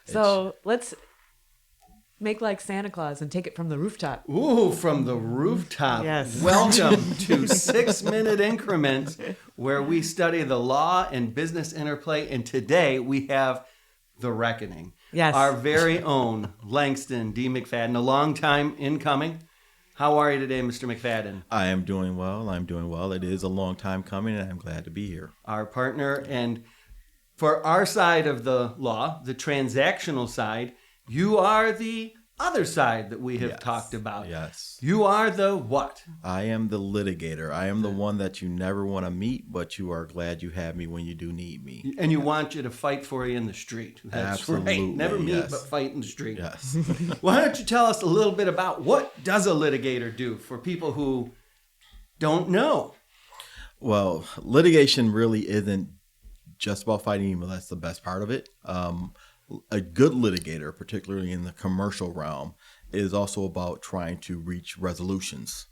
So let's make like Santa Claus and take it from the rooftop. Ooh, from the rooftop. Yes. Welcome to 6 Minute Increments, where we study the law and business interplay. And today we have The Reckoning. Yes. Our very own Langston D. McFadden, a long time in coming. How are you today, Mr. McFadden? I am doing well. I'm doing well. It is a long time coming, and I'm glad to be here. Our partner. And for our side of the law, the transactional side, you are the other side that we have talked about. Yes. You are the what? I am the litigator. I am the one that you never want to meet, but you are glad you have me when you do need me. And you want you to fight for you in the street. That's Absolutely, right. Never meet, yes. but fight in the street. Yes. Why don't you tell us a little bit about what does a litigator do for people who don't know? Well, litigation really isn't just about fighting evil. That's the best part of it. A good litigator, particularly in the commercial realm, is also about trying to reach resolutions,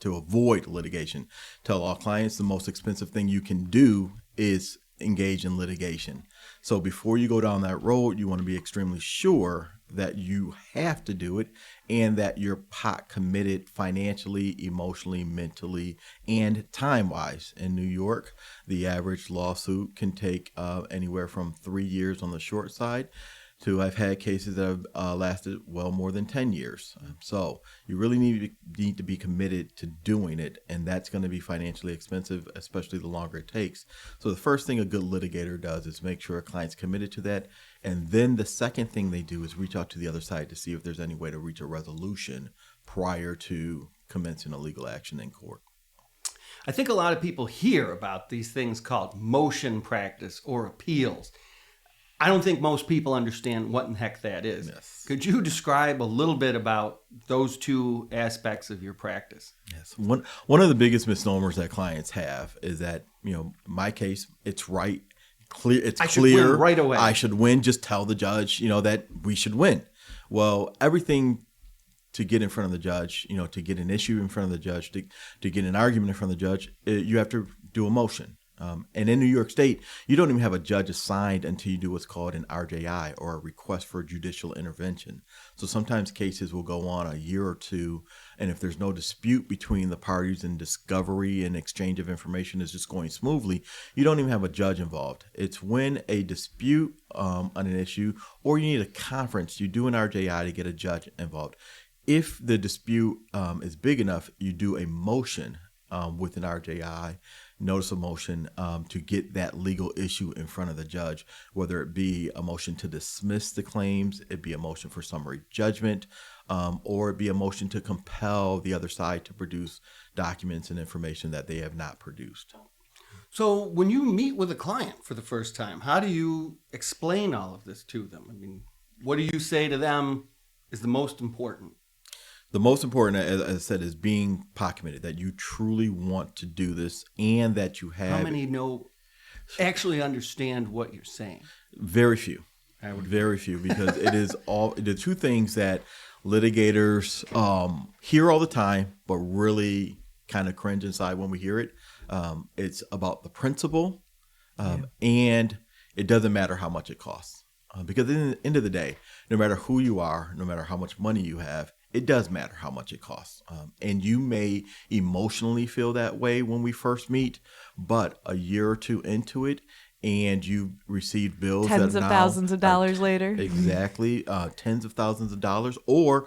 to avoid litigation. Tell all clients the most expensive thing you can do is engage in litigation. So before you go down that road, you want to be extremely sure that you have to do it and that you're pot committed financially, emotionally, mentally, and time-wise. In New York, the average lawsuit can take anywhere from 3 years on the short side to I've had cases that have lasted well more than 10 years. So you really need to be committed to doing it, and that's going to be financially expensive, especially the longer it takes. So the first thing a good litigator does is make sure a client's committed to that, and then the second thing they do is reach out to the other side to see if there's any way to reach a resolution prior to commencing a legal action in court. I think a lot of people hear about these things called motion practice or appeals. I don't think most people understand what in the heck that is. Yes. Could you describe a little bit about those two aspects of your practice? Yes. One of the biggest misnomers that clients have is that, my case, it's right, clear. It's I should clear win right away. I should win. Just tell the judge, that we should win. Well, everything to get in front of the judge, to get an issue in front of the judge, to get an argument in front of the judge, you have to do a motion. And in New York State, you don't even have a judge assigned until you do what's called an RJI, or a request for judicial intervention. So sometimes cases will go on a year or two, and if there's no dispute between the parties and discovery and exchange of information is just going smoothly, you don't even have a judge involved. It's when a dispute on an issue, or you need a conference, you do an RJI to get a judge involved. If the dispute is big enough, you do a motion with an RJI, notice of motion, to get that legal issue in front of the judge, whether it be a motion to dismiss the claims, it be a motion for summary judgment, or it be a motion to compel the other side to produce documents and information that they have not produced. So when you meet with a client for the first time, how do you explain all of this to them? I mean, what do you say to them is the most important? The most important, as I said, is being pot committed, that you truly want to do this and that you have... How many actually understand what you're saying? Very few. Very few, because it is all the two things that litigators hear all the time, but really kind of cringe inside when we hear it. It's about the principle, and it doesn't matter how much it costs. Because at the end of the day, no matter who you are, no matter how much money you have, it does matter how much it costs. And you may emotionally feel that way when we first meet, but a year or two into it, and you receive bills tens of thousands of dollars later. Exactly. Tens of thousands of dollars. Or,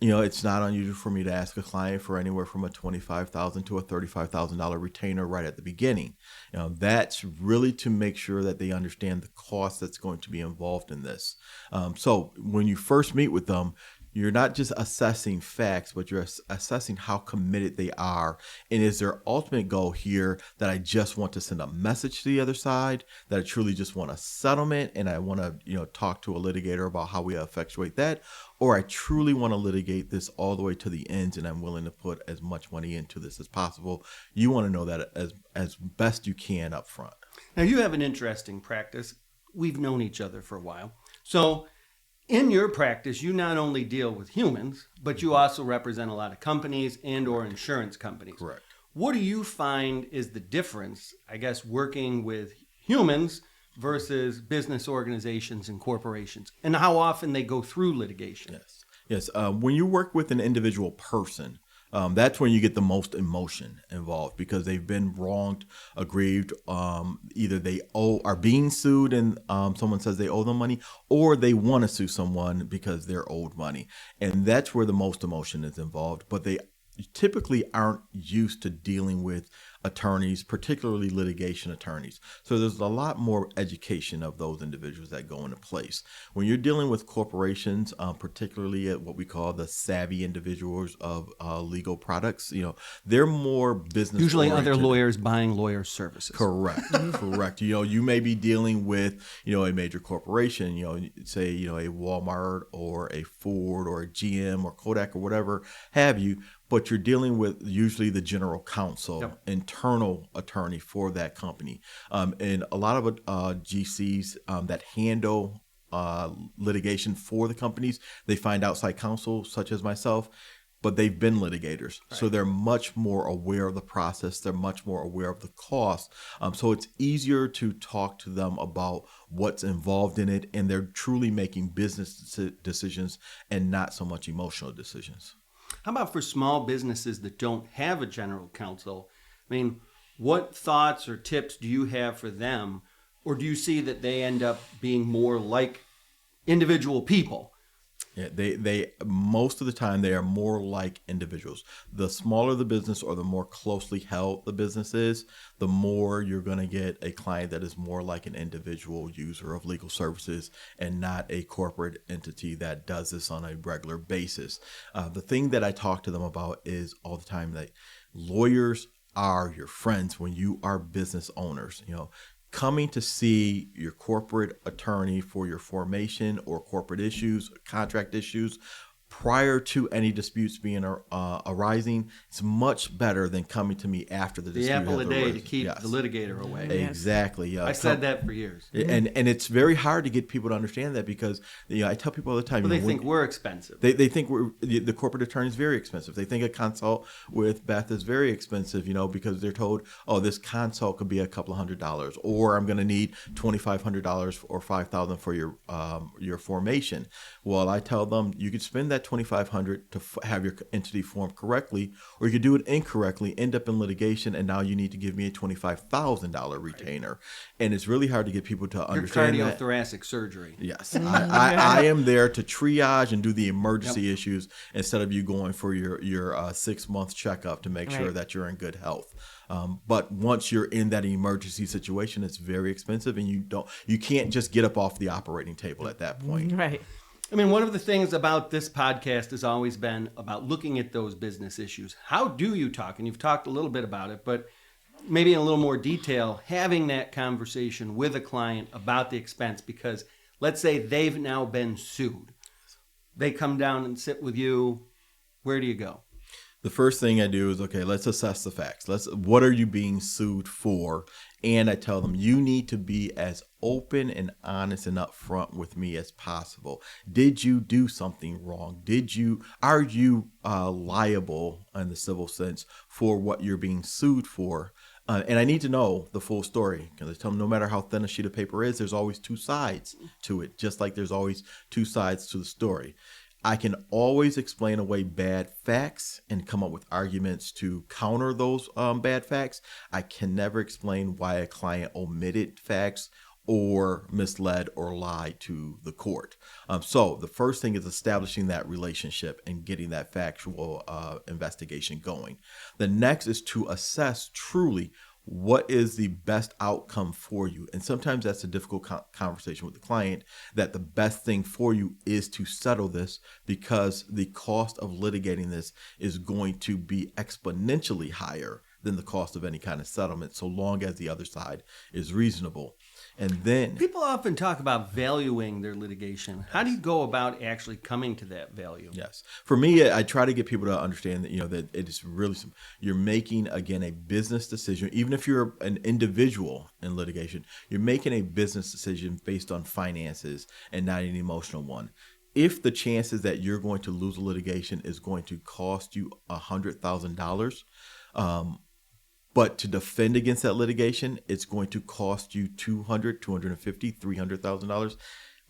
it's not unusual for me to ask a client for anywhere from a $25,000 to a $35,000 retainer right at the beginning. That's really to make sure that they understand the cost that's going to be involved in this. So when you first meet with them, you're not just assessing facts, but you're assessing how committed they are. And is their ultimate goal here that I just want to send a message to the other side, that I truly just want a settlement and I want to, talk to a litigator about how we effectuate that, or I truly want to litigate this all the way to the ends and I'm willing to put as much money into this as possible. You want to know that as best you can up front. Now, you have an interesting practice. We've known each other for a while. So in your practice, you not only deal with humans, but you also represent a lot of companies and or insurance companies. Correct. What do you find is the difference, I guess, working with humans versus business organizations and corporations, and how often they go through litigation. Yes. When you work with an individual person, that's when you get the most emotion involved because they've been wronged, aggrieved. Either they are being sued and someone says they owe them money, or they want to sue someone because they're owed money. And that's where the most emotion is involved. But they typically aren't used to dealing with attorneys, particularly litigation attorneys. So there's a lot more education of those individuals that go into place. When you're dealing with corporations, particularly at what we call the savvy individuals of legal products, they're more business Usually oriented. other lawyers buying lawyer services. Correct. Correct. You may be dealing with, a major corporation, say, a Walmart or a Ford or a GM or Kodak or whatever have you, but you're dealing with usually the general counsel, Yep. internal attorney for that company. And a lot of GCs that handle litigation for the companies, they find outside counsel such as myself, but they've been litigators. Right. So they're much more aware of the process. They're much more aware of the cost. So it's easier to talk to them about what's involved in it. And they're truly making business decisions and not so much emotional decisions. How about for small businesses that don't have a general counsel? I mean, what thoughts or tips do you have for them? Or do you see that they end up being more like individual people? Yeah, they most of the time they are more like individuals. The smaller the business or the more closely held the business is, the more you're going to get a client that is more like an individual user of legal services and not a corporate entity that does this on a regular basis. The thing that I talk to them about is all the time that lawyers are your friends when you are business owners. Coming to see your corporate attorney for your formation or corporate issues, contract issues, prior to any disputes being arising, it's much better than coming to me after the dispute. The apple a day arisen. to keep the litigator away. Exactly. I said that for years. And it's very hard to get people to understand that because I tell people all the time. Well, they think we're expensive. They think the corporate attorney is very expensive. They think a consult with Beth is very expensive, because they're told, oh, this consult could be a couple of $100s, or I'm going to need $2,500 or $5,000 for your formation. Well, I tell them you could spend that $2,500 to have your entity formed correctly, or you could do it incorrectly, end up in litigation, and now you need to give me a $25,000 retainer. Right. And it's really hard to get people to understand that. Cardiothoracic surgery. Yes. I am there to triage and do the emergency issues instead of you going for your 6-month checkup to make sure that you're in good health. But once you're in that emergency situation, it's very expensive, and you can't just get up off the operating table at that point. Right. I mean, one of the things about this podcast has always been about looking at those business issues. How do you talk? And you've talked a little bit about it, but maybe in a little more detail, having that conversation with a client about the expense, because let's say they've now been sued. They come down and sit with you. Where do you go? The first thing I do is, okay, let's assess the facts. What are you being sued for? And I tell them, you need to be as open and honest and upfront with me as possible. Did you do something wrong? Are you liable in the civil sense for what you're being sued for? And I need to know the full story, because I tell them no matter how thin a sheet of paper is, there's always two sides to it, just like there's always two sides to the story. I can always explain away bad facts and come up with arguments to counter those bad facts. I can never explain why a client omitted facts or misled or lied to the court. So the first thing is establishing that relationship and getting that factual investigation going. The next is to assess truly what is the best outcome for you. And sometimes that's a difficult conversation with the client, that the best thing for you is to settle this because the cost of litigating this is going to be exponentially higher than the cost of any kind of settlement, so long as the other side is reasonable. And then people often talk about valuing their litigation. How do you go about actually coming to that value? Yes. For me, I try to get people to understand that, that it is really, you're making, again, a business decision. Even if you're an individual in litigation, you're making a business decision based on finances and not an emotional one. If the chances that you're going to lose a litigation is going to cost you $100,000, But to defend against that litigation, it's going to cost you $200,000, $250,000, $300,000.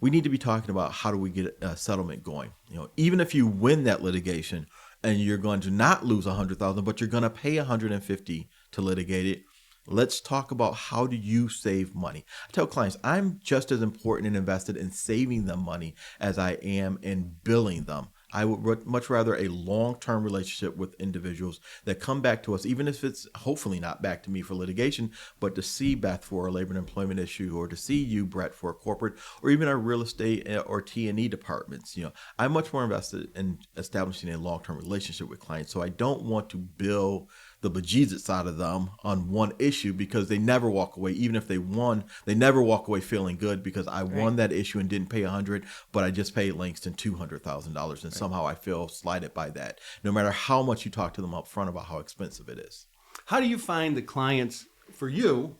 We need to be talking about how do we get a settlement going. Even if you win that litigation and you're going to not lose $100,000, but you're going to pay $150,000 to litigate it. Let's talk about how do you save money. I tell clients I'm just as important and invested in saving them money as I am in billing them. I would much rather a long-term relationship with individuals that come back to us, even if it's hopefully not back to me for litigation, but to see Beth for a labor and employment issue, or to see you, Brett, for a corporate, or even our real estate or T&E departments. I'm much more invested in establishing a long-term relationship with clients. So I don't want to bill the bejesus out of them on one issue because they never walk away. Even if they won, they never walk away feeling good because I won that issue and didn't pay $100,000, but I just paid Langston $200,000, and somehow I feel slighted by that. No matter how much you talk to them up front about how expensive it is. How do you find the clients for you?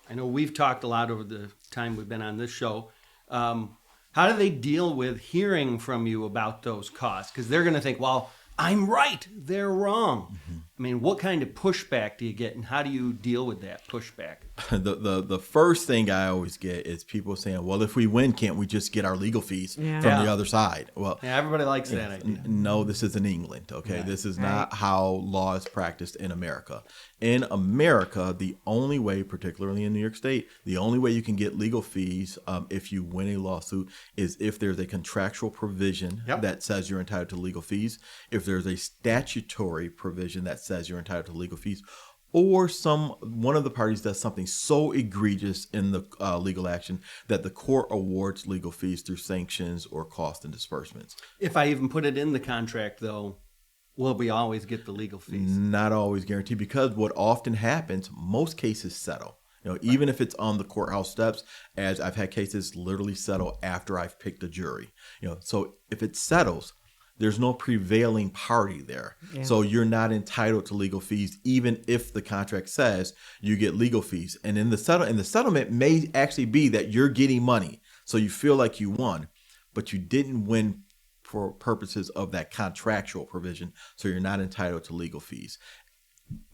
I know we've talked a lot over the time we've been on this show. How do they deal with hearing from you about those costs? Because they're going to think, well, I'm right, they're wrong. Mm-hmm. I mean, what kind of pushback do you get, and how do you deal with that pushback? The first thing I always get is people saying, well, if we win, can't we just get our legal fees from the other side? Well, everybody likes that idea. No, this is in England, okay? Yeah. This is not how law is practiced in America. In America, the only way, particularly in New York State, the only way you can get legal fees if you win a lawsuit is if there's a contractual provision that says you're entitled to legal fees, if there's a statutory provision that says you're entitled to legal fees, or one of the parties does something so egregious in the legal action that the court awards legal fees through sanctions or cost and disbursements. If I even put it in the contract, though, will we always get the legal fees? Not always guaranteed, because what often happens, most cases settle. Even if it's on the courthouse steps, as I've had cases literally settle after I've picked a jury. So if it settles, there's no prevailing party there. Yeah. So you're not entitled to legal fees, even if the contract says you get legal fees. And in the settlement may actually be that you're getting money. So you feel like you won, but you didn't win for purposes of that contractual provision. So you're not entitled to legal fees.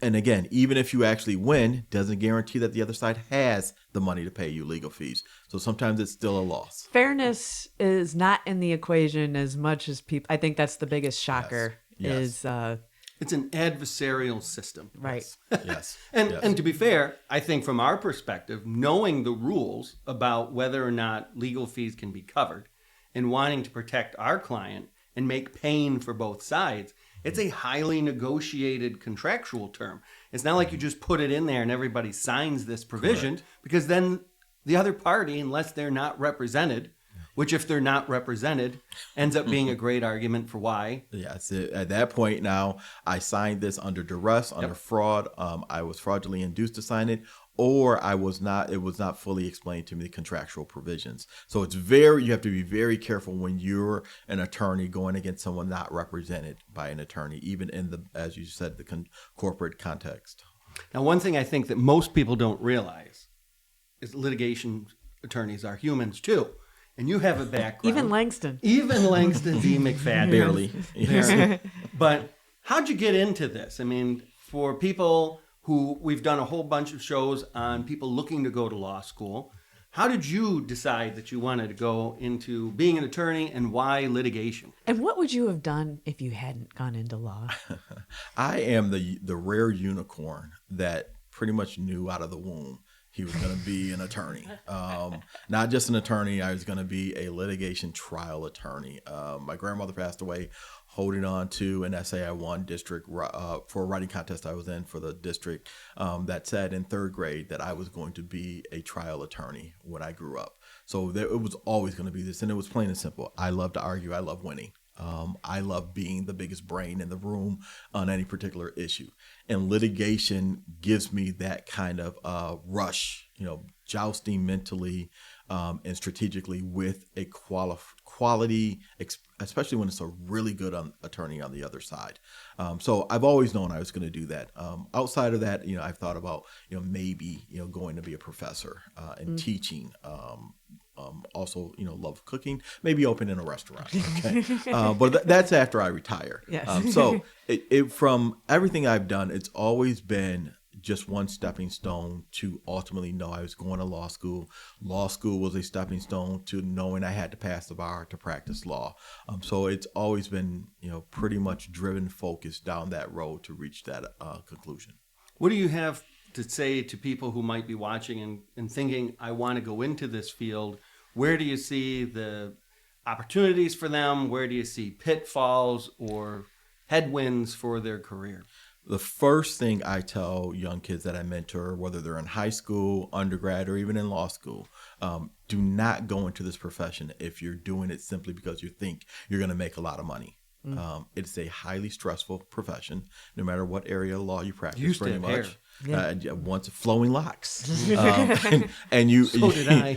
And again, even if you actually win, doesn't guarantee that the other side has the money to pay you legal fees. So sometimes it's still a loss. Fairness is not in the equation as much as people. I think that's the biggest shocker. Yes. It's an adversarial system. Right. Yes. And to be fair, I think from our perspective, knowing the rules about whether or not legal fees can be covered and wanting to protect our client and make pain for both sides, it's a highly negotiated contractual term. It's not like you just put it in there and everybody signs this provision. Correct. Because then the other party, unless they're not represented, which if they're not represented, ends up being a great argument for why. Yes. At that point now, I signed this under duress, under fraud. I was fraudulently induced to sign it, or it was not fully explained to me the contractual provisions. So you have to be very careful when you're an attorney going against someone not represented by an attorney, even in as you said, the corporate context. Now, one thing I think that most people don't realize is litigation attorneys are humans too. And you have a background. Even Langston D. McFadden. Barely. Yes. But how'd you get into this? I mean, for people who we've done a whole bunch of shows on people looking to go to law school. How did you decide that you wanted to go into being an attorney, and why litigation? And what would you have done if you hadn't gone into law? I am the rare unicorn that pretty much knew out of the womb he was going to be an attorney. Not just an attorney, I was going to be a litigation trial attorney. My grandmother passed away holding on to an essay I won district for a writing contest I was in for the district that said in third grade that I was going to be a trial attorney when I grew up. So it was always going to be this, and it was plain and simple. I love to argue. I love winning. I love being the biggest brain in the room on any particular issue. And litigation gives me that kind of rush, jousting mentally and strategically with a quality, especially when it's a really good attorney on the other side. So I've always known I was going to do that. Outside of that, I've thought about, maybe, going to be a professor and teaching. Also, love cooking, maybe opening a restaurant. Okay. But that's after I retire. Yes. So from everything I've done, it's always been just one stepping stone to ultimately know I was going to law school. Law school was a stepping stone to knowing I had to pass the bar to practice law. So it's always been, pretty much driven, focused down that road to reach that conclusion. What do you have to say to people who might be watching and thinking, I want to go into this field? Where do you see the opportunities for them? Where do you see pitfalls or headwinds for their career? The first thing I tell young kids that I mentor, whether they're in high school, undergrad, or even in law school, do not go into this profession if you're doing it simply because you think you're going to make a lot of money. It's a highly stressful profession, no matter what area of law you practice, pretty much. Once flowing locks, and you. So did I.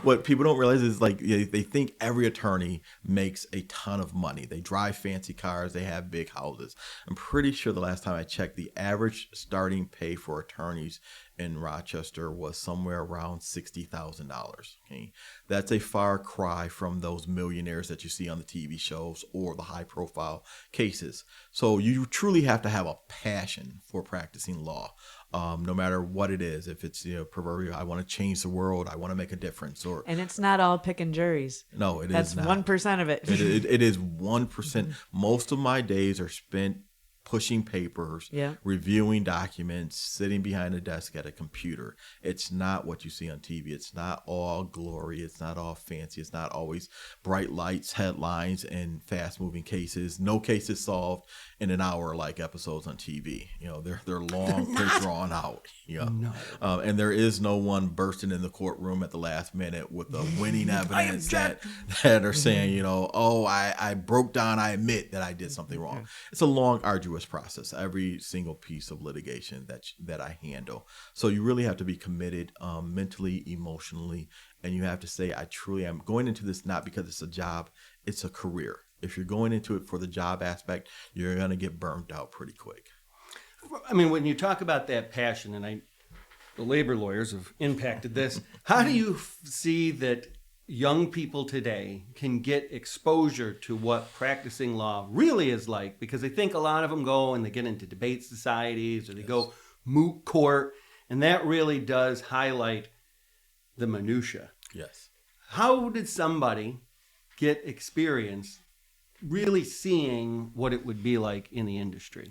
What people don't realize is they think every attorney makes a ton of money. They drive fancy cars, they have big houses. I'm pretty sure the last time I checked, the average starting pay for attorneys in Rochester was somewhere around $60,000. Okay, that's a far cry from those millionaires that you see on the TV shows or the high-profile cases. So you truly have to have a passion for practicing law, no matter what it is. If it's proverbial, I want to change the world, I want to make a difference, and it's not all picking juries. No, That's 1% of it. It is 1%. Most of my days are spent pushing papers, reviewing documents, sitting behind a desk at a computer. It's not what you see on TV. It's not all glory. It's not all fancy. It's not always bright lights, headlines, and fast-moving cases. No cases solved in an hour like episodes on TV. They're long, they're drawn out. And there is no one bursting in the courtroom at the last minute with the winning evidence that are saying, I broke down. I admit that I did something wrong. It's a long, arduous process, every single piece of litigation that I handle. So you really have to be committed mentally, emotionally, and you have to say, I truly am going into this not because it's a job, it's a career. If you're going into it for the job aspect, you're going to get burnt out pretty quick. I mean, when you talk about that passion, and the labor lawyers have impacted this, how do you see that young people today can get exposure to what practicing law really is like? Because I think a lot of them go and they get into debate societies or they go moot court, and that really does highlight the minutia. Yes. How did somebody get experience really seeing what it would be like in the industry?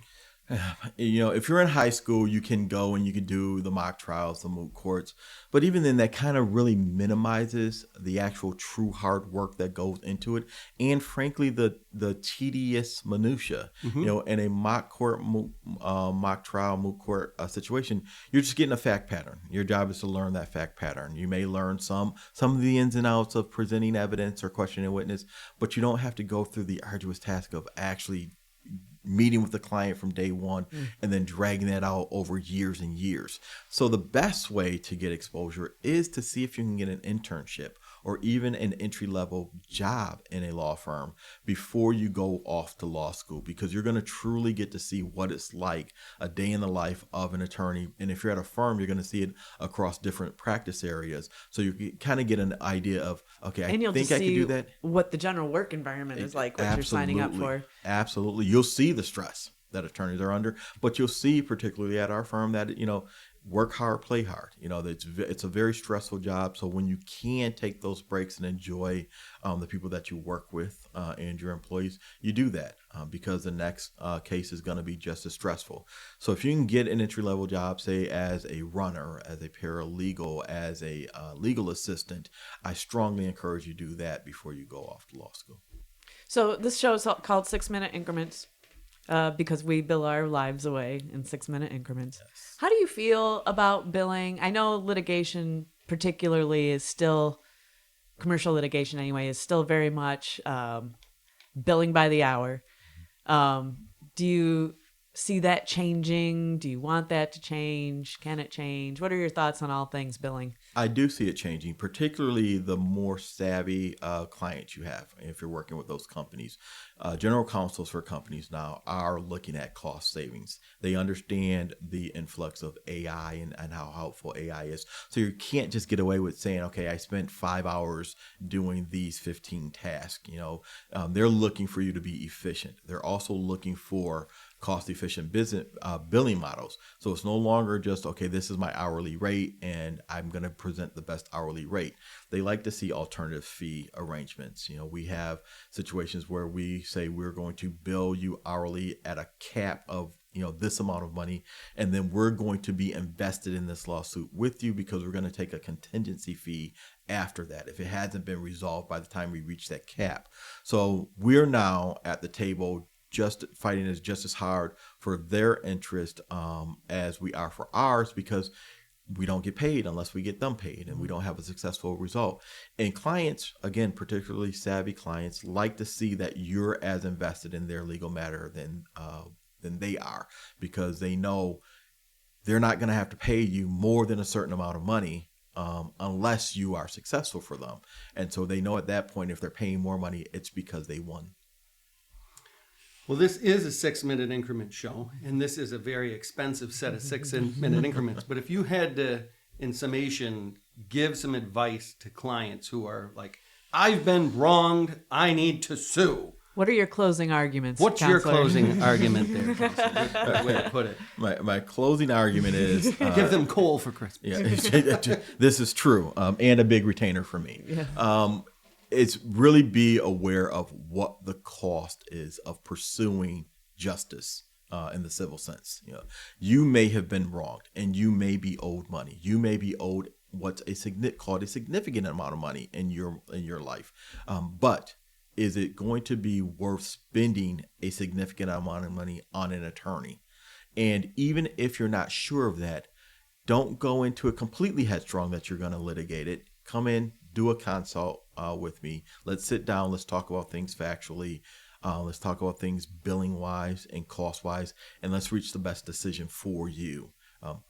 If you're in high school, you can go and you can do the mock trials, the moot courts. But even then, that kind of really minimizes the actual true hard work that goes into it. And frankly, the tedious minutia. In a mock trial, moot court situation, you're just getting a fact pattern. Your job is to learn that fact pattern. You may learn some of the ins and outs of presenting evidence or questioning a witness, but you don't have to go through the arduous task of actually meeting with the client from day one and then dragging that out over years and years. So the best way to get exposure is to see if you can get an internship or even an entry-level job in a law firm before you go off to law school, because you're going to truly get to see what it's like a day in the life of an attorney. And if you're at a firm, you're going to see it across different practice areas. So you kind of get an idea of, okay, I think I can do that. What the general work environment is like, what you're signing up for. Absolutely. You'll see the stress that attorneys are under, but you'll see, particularly at our firm, that, work hard, play hard. It's a very stressful job. So when you can take those breaks and enjoy the people that you work with and your employees, you do that because the next case is going to be just as stressful. So if you can get an entry-level job, say as a runner, as a paralegal, as a legal assistant, I strongly encourage you to do that before you go off to law school. So this show is called 6-Minute Increments. Because we bill our lives away in 6-minute increments. Yes. How do you feel about billing? I know litigation particularly is still, commercial litigation anyway, is still very much billing by the hour. Do you see that changing? Do you want that to change? Can it change? What are your thoughts on all things billing? I do see it changing, particularly the more savvy clients you have. If you're working with those companies, general counsels for companies now are looking at cost savings. They understand the influx of AI and how helpful AI is. So you can't just get away with saying, okay, I spent 5 hours doing these 15 tasks. They're looking for you to be efficient. They're also looking for cost-efficient business billing models. So it's no longer just, okay, this is my hourly rate and I'm going to present the best hourly rate. They like to see alternative fee arrangements. We have situations where we say we're going to bill you hourly at a cap of this amount of money, and then we're going to be invested in this lawsuit with you because we're going to take a contingency fee after that if it hasn't been resolved by the time we reach that cap. So we're now at the table just fighting is just as hard for their interest as we are for ours, because we don't get paid unless we get them paid, and we don't have a successful result. And clients, again, particularly savvy clients, like to see that you're as invested in their legal matter than they are, because they know they're not going to have to pay you more than a certain amount of money unless you are successful for them. And so they know at that point, if they're paying more money, it's because they won. Well, this is a 6-minute increment show, and this is a very expensive set of 6-minute increments. But if you had to, in summation, give some advice to clients who are like, I've been wronged, I need to sue. What are your closing arguments? What's Counselor? your closing argument there, Counselor? Good way to put it. My closing argument is... give them coal for Christmas. Yeah, this is true, and a big retainer for me. Yeah. It's really be aware of what the cost is of pursuing justice in the civil sense. You may have been wronged, and you may be owed money. You may be owed what's called a significant amount of money in your life. But is it going to be worth spending a significant amount of money on an attorney? And even if you're not sure of that, don't go into it completely headstrong that you're going to litigate it. Come in, do a consult with me. Let's sit down. Let's talk about things factually. Let's talk about things billing wise and cost wise, and let's reach the best decision for you.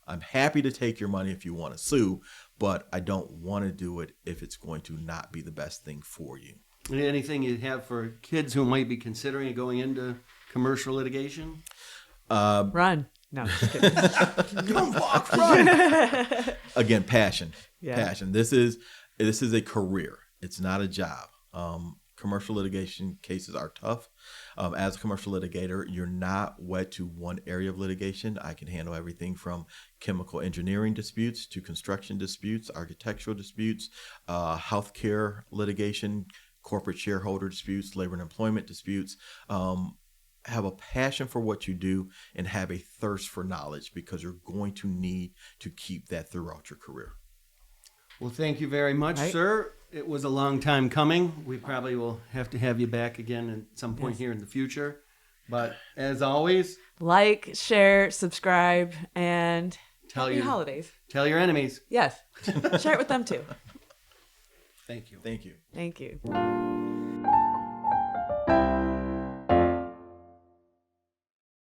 I'm happy to take your money if you want to sue, but I don't want to do it if it's going to not be the best thing for you. Anything you have for kids who might be considering going into commercial litigation? Run. No, just kidding. Don't walk, run. Again, passion. Yeah. Passion. This is a career. It's not a job. Commercial litigation cases are tough. As a commercial litigator, you're not wed to one area of litigation. I can handle everything from chemical engineering disputes to construction disputes, architectural disputes, healthcare litigation, corporate shareholder disputes, labor and employment disputes. Have a passion for what you do and have a thirst for knowledge, because you're going to need to keep that throughout your career. Well, thank you very much, sir. It was a long time coming. We probably will have to have you back again at some point here in the future. But as always, like, share, subscribe, and happy holidays. Tell your enemies. Yes. Share it with them too. Thank you. Thank you. Thank you.